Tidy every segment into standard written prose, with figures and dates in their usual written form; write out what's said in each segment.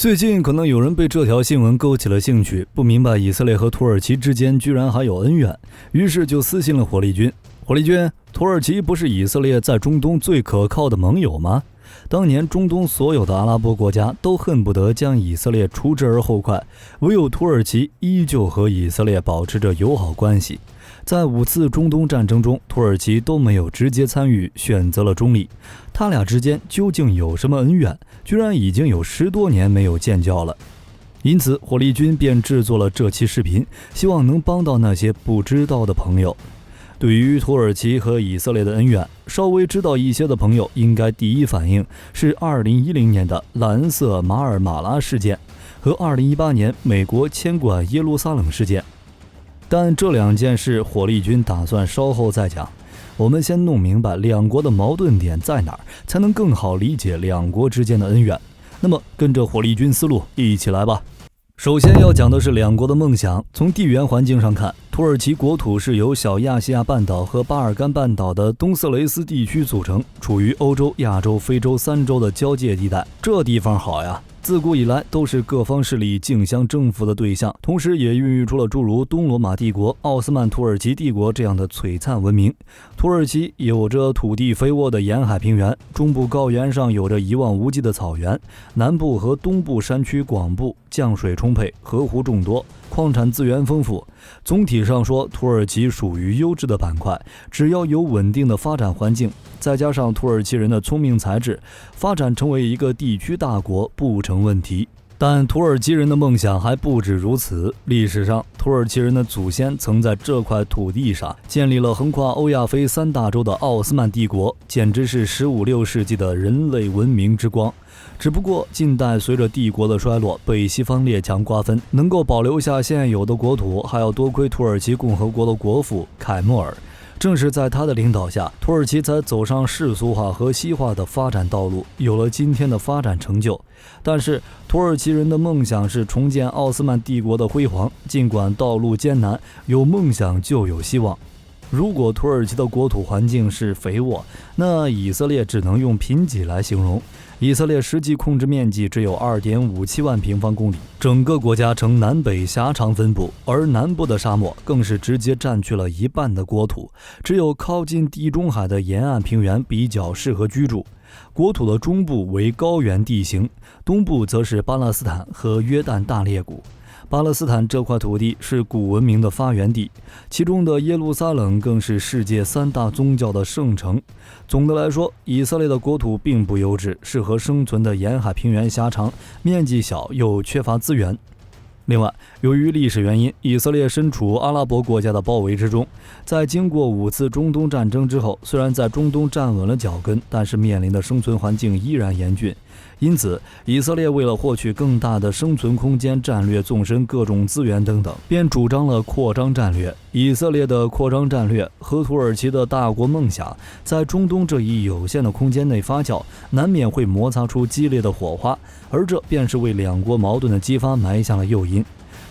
最近可能有人被这条新闻勾起了兴趣，不明白以色列和土耳其之间居然还有恩怨，于是就私信了火力军。火力军，土耳其不是以色列在中东最可靠的盟友吗？当年中东所有的阿拉伯国家都恨不得将以色列除之而后快，唯有土耳其依旧和以色列保持着友好关系。在5次中东战争中，土耳其都没有直接参与，选择了中立。他俩之间究竟有什么恩怨？居然已经有10多年没有建交了。因此，火力军便制作了这期视频，希望能帮到那些不知道的朋友。对于土耳其和以色列的恩怨，稍微知道一些的朋友应该第一反应是2010年的蓝色马尔马拉事件和2018年美国签管耶路撒冷事件。但这2件事火力军打算稍后再讲，我们先弄明白两国的矛盾点在哪儿，才能更好理解两国之间的恩怨。那么跟着火力军思路一起来吧。首先要讲的是两国的梦想。从地缘环境上看，土耳其国土是由小亚细亚半岛和巴尔干半岛的东色雷斯地区组成，处于欧洲、亚洲、非洲3洲的交界地带。这地方好呀，自古以来都是各方势力竞相征服的对象，同时也孕育出了诸如东罗马帝国、奥斯曼土耳其帝国这样的璀璨文明。土耳其有着土地肥沃的沿海平原，中部高原上有着一望无际的草原，南部和东部山区广布，降水充沛，河湖众多，矿产资源丰富。总体上说，土耳其属于优质的板块，只要有稳定的发展环境，再加上土耳其人的聪明才智，发展成为一个地区大国不成问题。但土耳其人的梦想还不止如此。历史上，土耳其人的祖先曾在这块土地上建立了横跨欧亚非3大洲的奥斯曼帝国，简直是15、16世纪的人类文明之光。只不过近代随着帝国的衰落，被西方列强瓜分，能够保留下现有的国土，还要多亏土耳其共和国的国父凯末尔。正是在他的领导下，土耳其才走上世俗化和西化的发展道路，有了今天的发展成就。但是土耳其人的梦想是重建奥斯曼帝国的辉煌，尽管道路艰难，有梦想就有希望。如果土耳其的国土环境是肥沃，那以色列只能用贫瘠来形容。以色列实际控制面积只有 2.57万平方公里，整个国家呈南北狭长分布，而南部的沙漠更是直接占据了一半的国土，只有靠近地中海的沿岸平原比较适合居住。国土的中部为高原地形，东部则是巴勒斯坦和约旦大裂谷。巴勒斯坦这块土地是古文明的发源地，其中的耶路撒冷更是世界3大宗教的圣城。总的来说，以色列的国土并不优质，适合生存的沿海平原狭长，面积小又缺乏资源。另外，由于历史原因，以色列身处阿拉伯国家的包围之中。在经过5次中东战争之后，虽然在中东站稳了脚跟，但是面临的生存环境依然严峻。因此，以色列为了获取更大的生存空间，战略纵深各种资源等等，便主张了扩张战略。以色列的扩张战略和土耳其的大国梦想在中东这一有限的空间内发酵，难免会摩擦出激烈的火花，而这便是为两国矛盾的激发埋下了诱因。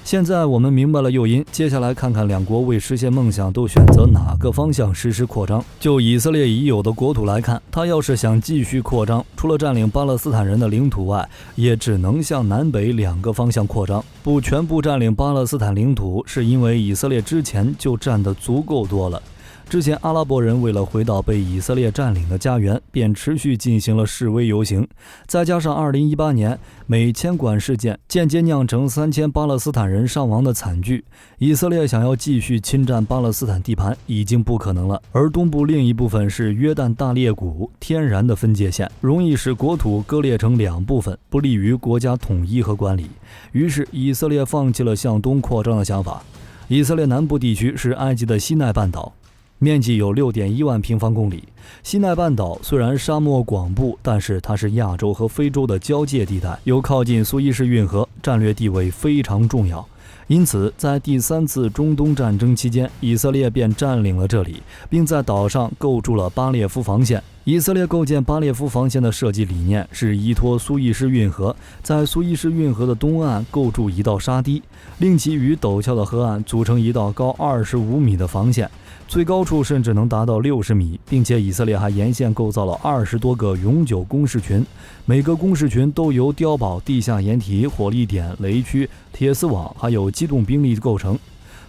现在我们明白了诱因，接下来看看两国为实现梦想都选择哪个方向实施扩张。就以色列已有的国土来看，他要是想继续扩张，除了占领巴勒斯坦人的领土外，也只能向南北2个方向扩张。不全部占领巴勒斯坦领土，是因为以色列之前就占得足够多了。之前阿拉伯人为了回到被以色列占领的家园，便持续进行了示威游行，再加上2018年美签管事件间接酿成3000巴勒斯坦人伤亡的惨剧，以色列想要继续侵占巴勒斯坦地盘已经不可能了。而东部另一部分是约旦大裂谷，天然的分界线，容易使国土割裂成2部分，不利于国家统一和管理。于是以色列放弃了向东扩张的想法。以色列南部地区是埃及的西奈半岛，面积有 6.1万平方公里。西奈半岛虽然沙漠广布，但是它是亚洲和非洲的交界地带，又靠近苏伊士运河，战略地位非常重要。因此在第3次中东战争期间，以色列便占领了这里，并在岛上构筑了巴列夫防线。以色列构建巴列夫防线的设计理念是依托苏伊士运河，在苏伊士运河的东岸构筑一道沙堤，令其与陡峭的河岸组成一道高25米的防线，最高处甚至能达到60米，并且以色列还沿线构造了20多个永久工事群，每个工事群都由碉堡、地下掩体、火力点、雷区、铁丝网还有机动兵力构成。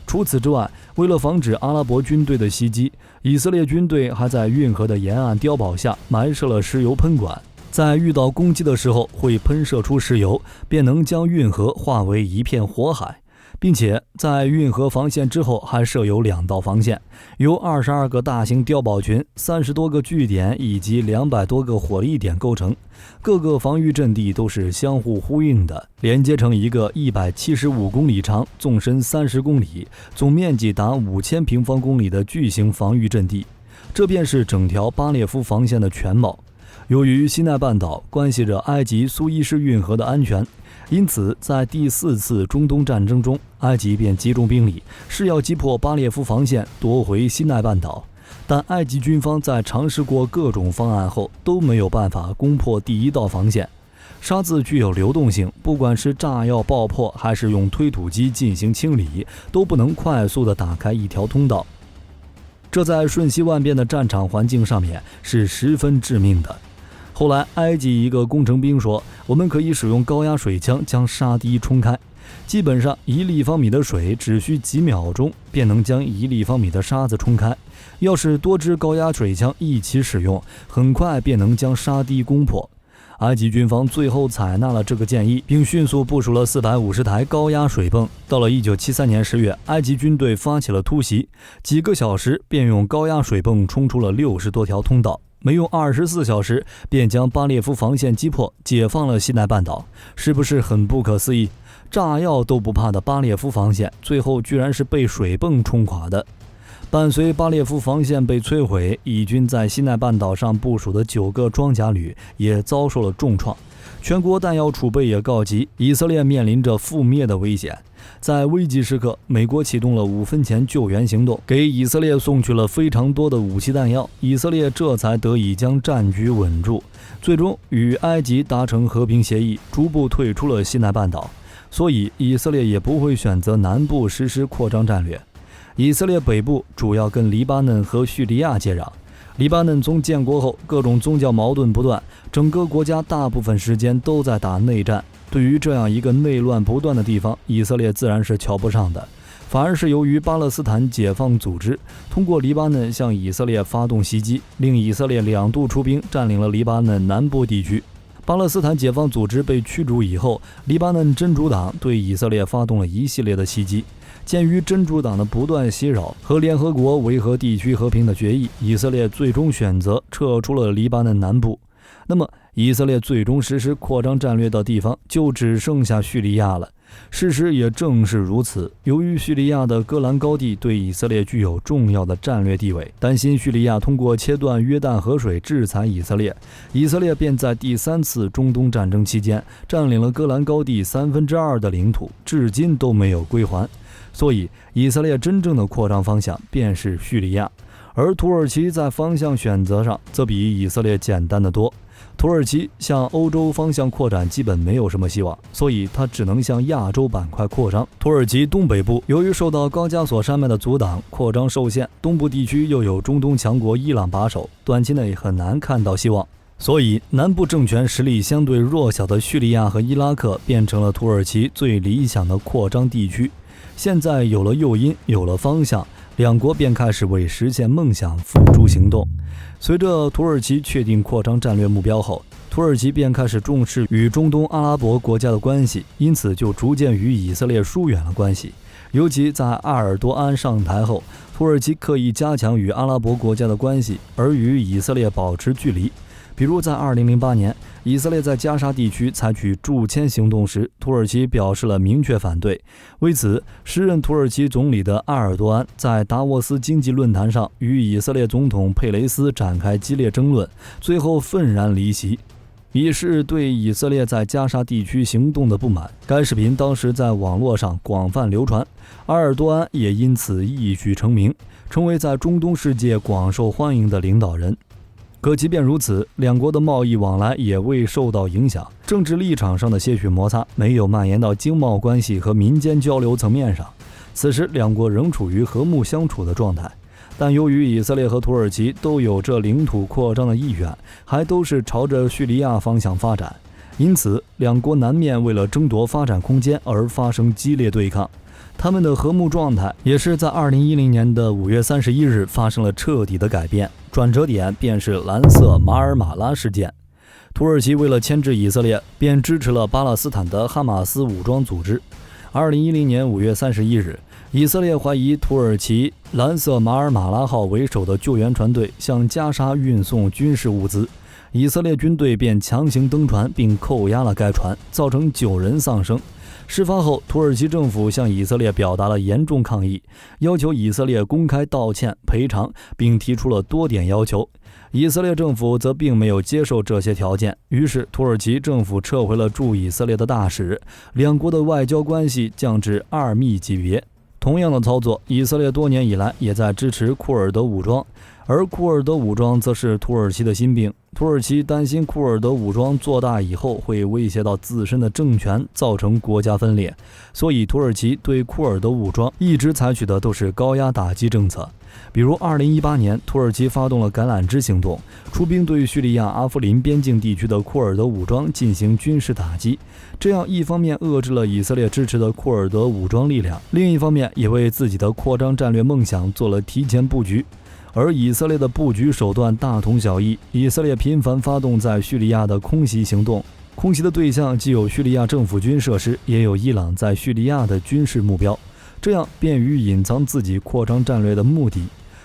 除此之外，为了防止阿拉伯军队的袭击，以色列军队还在运河的沿岸碉堡下埋设了石油喷管，在遇到攻击的时候会喷射出石油，便能将运河化为一片火海。并且在运河防线之后还设有2道防线，由22个大型碉堡群、30多个据点以及200多个火力点构成，各个防御阵地都是相互呼应的，连接成一个175公里长、纵深30公里、总面积达5000平方公里的巨型防御阵地。这便是整条巴列夫防线的全貌。由于西奈半岛关系着埃及苏伊士运河的安全，因此在第4次中东战争中，埃及便集中兵力，是要击破巴列夫防线，夺回西奈半岛。但埃及军方在尝试过各种方案后，都没有办法攻破第1道防线。沙子具有流动性，不管是炸药爆破还是用推土机进行清理，都不能快速地打开一条通道。这在瞬息万变的战场环境上面是十分致命的。后来埃及一个工程兵说，我们可以使用高压水枪将沙堤冲开，基本上1立方米的水只需几秒钟便能将1立方米的沙子冲开，要是多支高压水枪一起使用，很快便能将沙堤攻破。埃及军方最后采纳了这个建议，并迅速部署了450台高压水泵。到了1973年10月，埃及军队发起了突袭，几个小时便用高压水泵冲出了60多条通道，没用24小时便将巴列夫防线击破，解放了西奈半岛。是不是很不可思议？炸药都不怕的巴列夫防线，最后居然是被水泵冲垮的。伴随巴列夫防线被摧毁，以军在西奈半岛上部署的9个装甲旅也遭受了重创，全国弹药储备也告急，以色列面临着覆灭的危险。在危急时刻，美国启动了5分钱救援行动，给以色列送去了非常多的武器弹药，以色列这才得以将战局稳住，最终与埃及达成和平协议，逐步退出了西奈半岛。所以以色列也不会选择南部实施扩张战略。以色列北部主要跟黎巴嫩和叙利亚接壤，黎巴嫩从建国后各种宗教矛盾不断，整个国家大部分时间都在打内战。对于这样一个内乱不断的地方，以色列自然是瞧不上的，反而是由于巴勒斯坦解放组织通过黎巴嫩向以色列发动袭击，令以色列2度出兵占领了黎巴嫩南部地区。巴勒斯坦解放组织被驱逐以后，黎巴嫩真主党对以色列发动了一系列的袭击。鉴于真主党的不断袭扰和联合国维和地区和平的决议，以色列最终选择撤出了黎巴嫩南部。那么以色列最终实施扩张战略的地方就只剩下叙利亚了。事实也正是如此，由于叙利亚的戈兰高地对以色列具有重要的战略地位，担心叙利亚通过切断约旦河水制裁以色列，以色列便在第3次中东战争期间占领了戈兰高地2/3的领土，至今都没有归还。所以以色列真正的扩张方向便是叙利亚，而土耳其在方向选择上则比以色列简单得多。土耳其向欧洲方向扩展基本没有什么希望，所以它只能向亚洲板块扩张。土耳其东北部由于受到高加索山脉的阻挡，扩张受限，东部地区又有中东强国伊朗把守，短期内很难看到希望。所以南部政权实力相对弱小的叙利亚和伊拉克变成了土耳其最理想的扩张地区。现在有了诱因，有了方向，两国便开始为实现梦想付诸行动。随着土耳其确定扩张战略目标后，土耳其便开始重视与中东阿拉伯国家的关系，因此就逐渐与以色列疏远了关系。尤其在埃尔多安上台后，土耳其刻意加强与阿拉伯国家的关系，而与以色列保持距离。比如在2008年，以色列在加沙地区采取驻签行动时，土耳其表示了明确反对。为此，时任土耳其总理的埃尔多安在达沃斯经济论坛上与以色列总统佩雷斯展开激烈争论，最后愤然离席。以示对以色列在加沙地区行动的不满。该视频当时在网络上广泛流传，埃尔多安也因此一举成名，成为在中东世界广受欢迎的领导人。可即便如此，两国的贸易往来也未受到影响，政治立场上的些许摩擦没有蔓延到经贸关系和民间交流层面上。此时两国仍处于和睦相处的状态，但由于以色列和土耳其都有着领土扩张的意愿，还都是朝着叙利亚方向发展，因此两国难免为了争夺发展空间而发生激烈对抗。他们的和睦状态也是在2010年的5月31日发生了彻底的改变，转折点便是蓝色马尔马拉事件。土耳其为了牵制以色列，便支持了巴勒斯坦的哈马斯武装组织。2010年5月31日，以色列怀疑土耳其蓝色马尔马拉号为首的救援船队向加沙运送军事物资，以色列军队便强行登船并扣押了该船，造成9人丧生。事发后，土耳其政府向以色列表达了严重抗议，要求以色列公开道歉赔偿，并提出了多点要求。以色列政府则并没有接受这些条件，于是土耳其政府撤回了驻以色列的大使，两国的外交关系降至二密级别。同样的操作，以色列多年以来也在支持库尔德武装，而库尔德武装则是土耳其的心病。土耳其担心库尔德武装做大以后会威胁到自身的政权，造成国家分裂，所以土耳其对库尔德武装一直采取的都是高压打击政策。比如2018年，土耳其发动了橄榄枝行动，出兵对叙利亚阿夫林边境地区的库尔德武装进行军事打击，这样一方面遏制了以色列支持的库尔德武装力量，另一方面也为自己的扩张战略梦想做了提前布局。而以色列的布局手段大同小异，以色列频繁发动在叙利亚的空袭行动，空袭的对象既有叙利亚政府军设施，也有伊朗在叙利亚的军事目标，这样便于隐藏自己扩张战略的目的。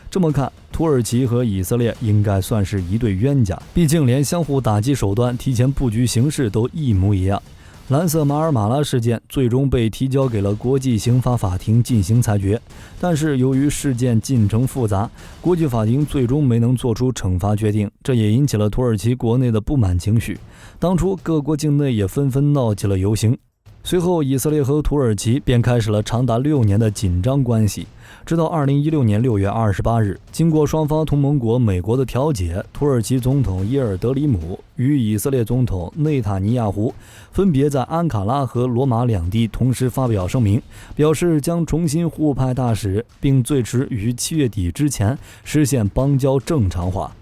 这么看，土耳其和以色列应该算是一对冤家，毕竟连相互打击手段、提前布局形式都一模一样。蓝色马尔马拉事件最终被提交给了国际刑法法庭进行裁决，但是由于事件进程复杂，国际法庭最终没能做出惩罚决定，这也引起了土耳其国内的不满情绪。当初各国境内也纷纷闹起了游行。随后，以色列和土耳其便开始了长达6年的紧张关系，直到2016年6月28日，经过双方同盟国美国的调解，土耳其总统耶尔德里姆与以色列总统内塔尼亚胡分别在安卡拉和罗马两地同时发表声明，表示将重新互派大使，并最迟于7月底之前实现邦交正常化。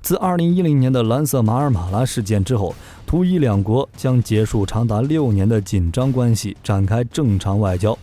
自2010年的蓝色马尔马拉事件之后，土以两国将结束长达6年的紧张关系，展开正常外交。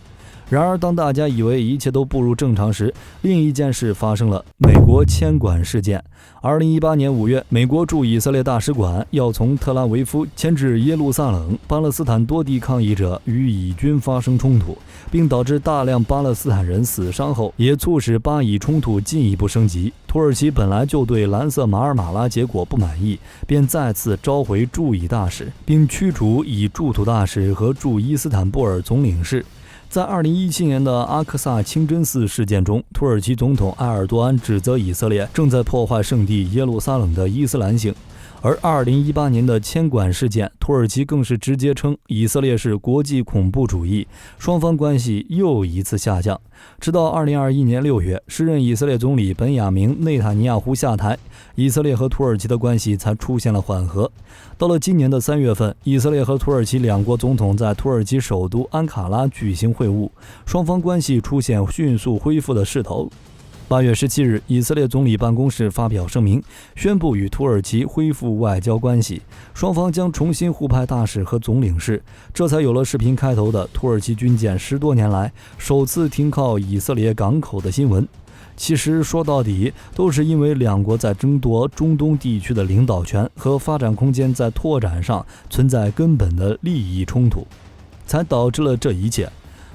然而，当大家以为一切都步入正常时，另一件事发生了：美国签管事件。2018年5月，美国驻以色列大使馆要从特拉维夫迁至耶路撒冷，巴勒斯坦多地抗议者与以军发生冲突，并导致大量巴勒斯坦人死伤后，也促使巴以冲突进一步升级。土耳其本来就对蓝色马尔马拉结果不满意，便再次召回驻以大使，并驱逐以驻土大使和驻伊斯坦布尔总领事。在2017年的阿克萨清真寺事件中，土耳其总统埃尔多安指责以色列正在破坏圣地耶路撒冷的伊斯兰性。而2018年的签管事件，土耳其更是直接称以色列是国际恐怖主义，双方关系又一次下降。直到2021年6月，时任以色列总理本雅明内塔尼亚胡下台，以色列和土耳其的关系才出现了缓和。到了今年的3月份，以色列和土耳其两国总统在土耳其首都安卡拉举行会晤，双方关系出现迅速恢复的势头。8月17日，以色列总理办公室发表声明，宣布与土耳其恢复外交关系，双方将重新互派大使和总领事，这才有了视频开头的土耳其军舰10多年来首次停靠以色列港口的新闻。其实说到底，都是因为两国在争夺中东地区的领导权和发展空间在拓展上存在根本的利益冲突，才导致了这一切。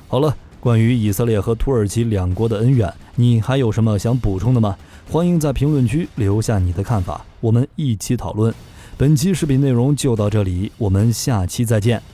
好了，关于以色列和土耳其两国的恩怨，你还有什么想补充的吗？欢迎在评论区留下你的看法，我们一起讨论。本期视频内容就到这里，我们下期再见。